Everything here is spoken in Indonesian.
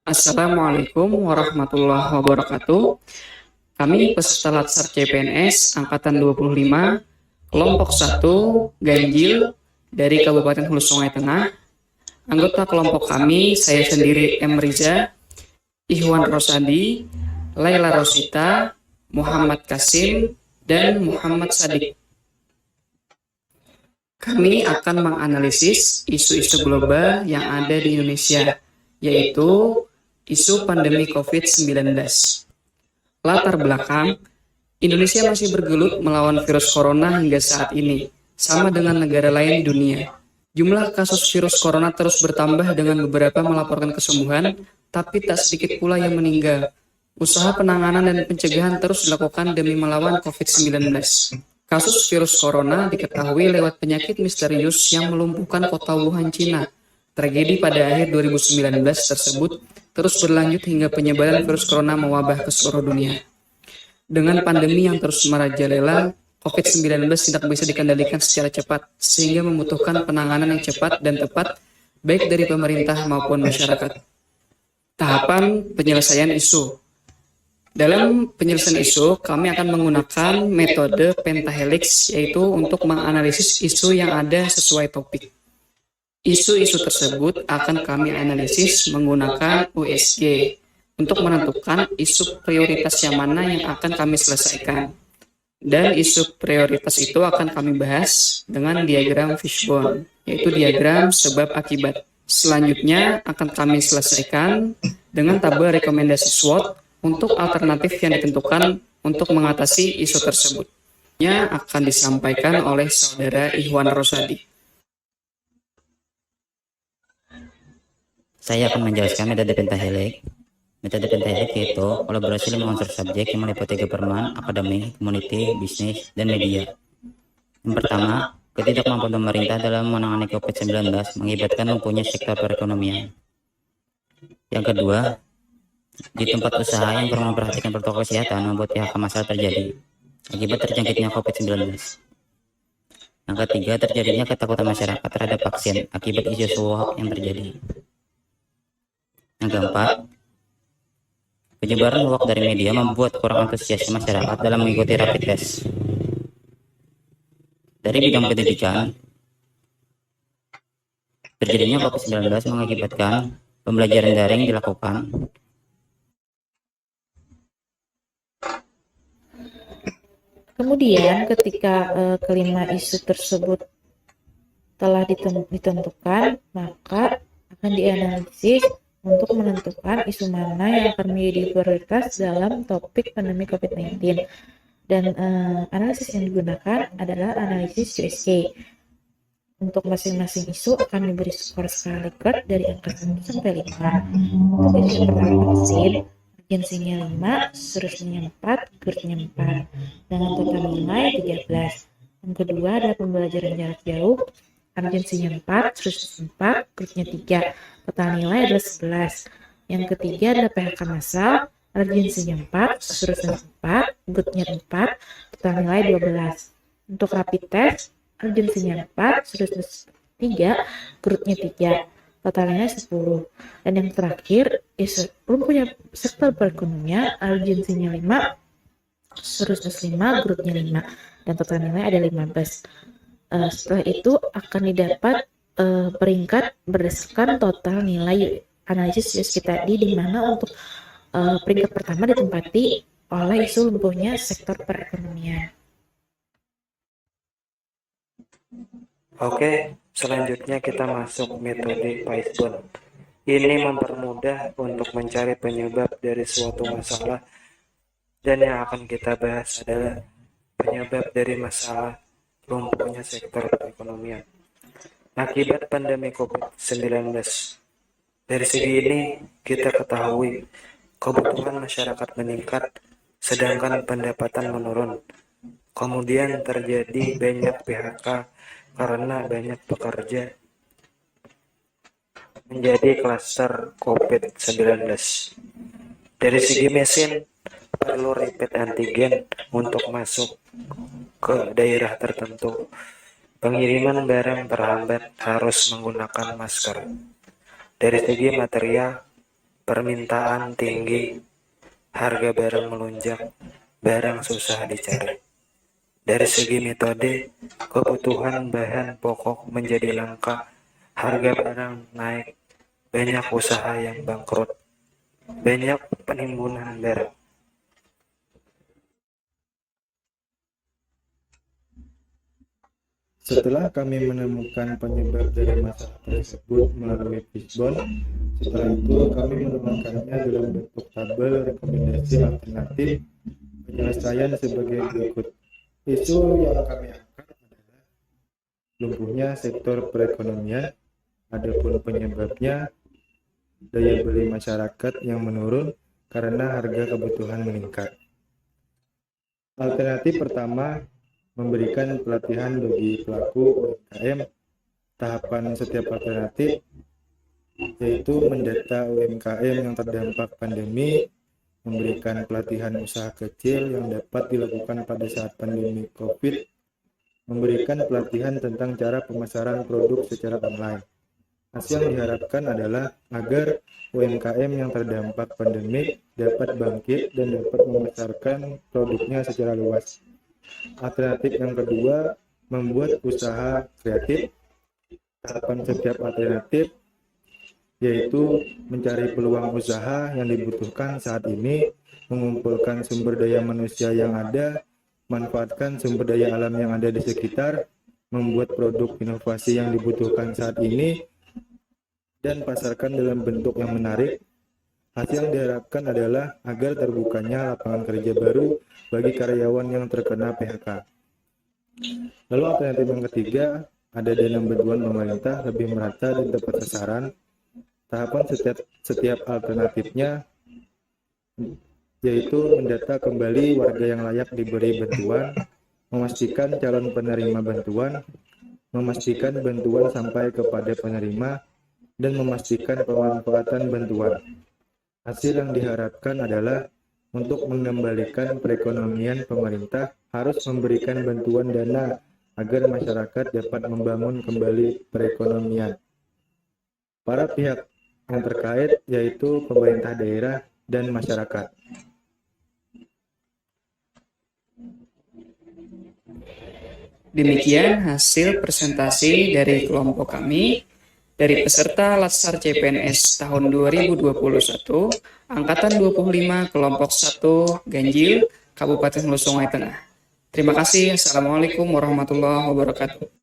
Assalamualaikum warahmatullahi wabarakatuh. Kami peserta Latsar CPNS Angkatan 25, kelompok 1, Ganjil, dari Kabupaten Hulu Sungai Tengah. Anggota kelompok kami, saya sendiri M. Riza, Ihwan Rosadi, Laila Rosita, Muhammad Kasim, dan Muhammad Sadik. Kami akan menganalisis isu-isu global yang ada di Indonesia, yaitu isu pandemi COVID-19. Latar belakang, Indonesia masih bergelut melawan virus corona hingga saat ini, sama dengan negara lain di dunia. Jumlah kasus virus corona terus bertambah dengan beberapa melaporkan kesembuhan, tapi tak sedikit pula yang meninggal. Usaha penanganan dan pencegahan terus dilakukan demi melawan COVID-19. Kasus virus corona diketahui lewat penyakit misterius yang melumpuhkan kota Wuhan, Cina. Tragedi pada akhir 2019 tersebut terus berlanjut hingga penyebaran virus corona mewabah ke seluruh dunia. Dengan pandemi yang terus merajalela, COVID-19 tidak bisa dikendalikan secara cepat, sehingga membutuhkan penanganan yang cepat dan tepat, baik dari pemerintah maupun masyarakat. Tahapan penyelesaian isu. Dalam penyelesaian isu, kami akan menggunakan metode pentahelix, yaitu untuk menganalisis isu yang ada sesuai topik. Isu-isu tersebut akan kami analisis menggunakan USG untuk menentukan isu prioritas yang mana yang akan kami selesaikan. Dan isu prioritas itu akan kami bahas dengan diagram fishbone, yaitu diagram sebab akibat. Selanjutnya akan kami selesaikan dengan tabel rekomendasi SWOT untuk alternatif yang ditentukan untuk mengatasi isu tersebut. Yang akan disampaikan oleh Saudara Ihwan Rosadi. Saya akan menjelaskan metode pentahelix. Metode pentahelix yaitu kolaborasi 5 unsur subjek yang meliputi government, akademi, community, bisnis, dan media. Yang pertama, ketidakmampuan pemerintah dalam menangani COVID-19 mengakibatkan lumpuhnya sektor perekonomian. Yang kedua, di tempat usaha yang kurang memperhatikan protokol kesehatan membuat PHK massal terjadi akibat terjangkitnya COVID-19. Yang ketiga, terjadinya ketakutan masyarakat terhadap vaksin akibat isu hoax yang terjadi. Yang keempat, penyebaran hoax dari media membuat kurang antusias masyarakat dalam mengikuti rapid test. Dari bidang pendidikan, terjadinya COVID-19 mengakibatkan pembelajaran daring dilakukan. Kemudian ketika kelima isu tersebut telah ditentukan, maka akan dianalisis untuk menentukan isu mana yang akan menjadi prioritas dalam topik pandemi COVID-19. Dan analisis yang digunakan adalah analisis USG. Untuk masing-masing isu akan diberi skor skala Likert dari angka 1 sampai 5. Untuk isu pertama vaksin, urgensinya 5, seterusnya 4, GERD-nya 4, dengan total nilai 13. Yang kedua adalah pembelajaran jarak jauh, urgensinya 4, seterusnya 4, GERD-nya 3, total nilai adalah 11. Yang ketiga adalah PHK massal, urgensinya 4, seterusnya 4, GERD-nya 4, total nilai 12. Untuk rapid test, urgensinya 4, seterusnya 3, GERD-nya 3, totalnya 10. Dan yang terakhir, belum punya sektor perekonomian, urgensinya 5, seterusnya 5, GERD-nya 5, dan total nilai ada 15. Setelah itu akan didapat peringkat berdasarkan total nilai analisis USG tadi, di mana untuk peringkat pertama ditempati oleh isu lumpuhnya sektor perekonomian. Oke, selanjutnya kita masuk metode Fishbone. Ini mempermudah untuk mencari penyebab dari suatu masalah, dan yang akan kita bahas adalah penyebab dari masalah lumpuhnya sektor perekonomian akibat pandemi COVID-19. Dari segi ini kita ketahui kebutuhan masyarakat meningkat sedangkan pendapatan menurun. Kemudian terjadi banyak PHK karena banyak pekerja menjadi klaster COVID-19. Dari segi mesin, perlu rapid antigen untuk masuk ke daerah tertentu. Pengiriman barang terhambat, harus menggunakan masker. Dari segi material, permintaan tinggi, harga barang melonjak, barang susah dicari. Dari segi metode, kebutuhan bahan pokok menjadi langka, harga barang naik, banyak usaha yang bangkrut, banyak penimbunan barang. Setelah kami menemukan penyebab dari masalah tersebut melalui fishbone, setelah itu kami menuangkannya dalam bentuk tabel rekomendasi alternatif penyelesaian sebagai berikut. Isu yang kami angkat adalah lumpuhnya sektor perekonomian, adapun penyebabnya daya beli masyarakat yang menurun karena harga kebutuhan meningkat. Alternatif pertama, memberikan pelatihan bagi pelaku UMKM. Tahapan setiap alternatif yaitu mendata UMKM yang terdampak pandemi, memberikan pelatihan usaha kecil yang dapat dilakukan pada saat pandemi COVID, memberikan pelatihan tentang cara pemasaran produk secara online. Hasil yang diharapkan adalah agar UMKM yang terdampak pandemi dapat bangkit dan dapat memasarkan produknya secara luas. Alternatif yang kedua, membuat usaha kreatif. Tahapan setiap alternatif yaitu mencari peluang usaha yang dibutuhkan saat ini, mengumpulkan sumber daya manusia yang ada, manfaatkan sumber daya alam yang ada di sekitar, membuat produk inovasi yang dibutuhkan saat ini, dan pasarkan dalam bentuk yang menarik. Hasil yang diharapkan adalah agar terbukanya lapangan kerja baru bagi karyawan yang terkena PHK. Lalu alternatif yang ketiga, ada dana bantuan pemerintah lebih merata dan tepat sasaran. Tahapan setiap alternatifnya yaitu mendata kembali warga yang layak diberi bantuan, memastikan calon penerima bantuan, memastikan bantuan sampai kepada penerima, dan memastikan pemanfaatan bantuan. Hasil yang diharapkan adalah untuk mengembalikan perekonomian, pemerintah harus memberikan bantuan dana agar masyarakat dapat membangun kembali perekonomian. Para pihak yang terkait yaitu pemerintah daerah dan masyarakat. Demikian hasil presentasi dari kelompok kami dari peserta Latsar CPNS tahun 2021, Angkatan 25, Kelompok 1, Ganjil, Kabupaten Hulu Sungai Tengah. Terima kasih. Assalamualaikum warahmatullahi wabarakatuh.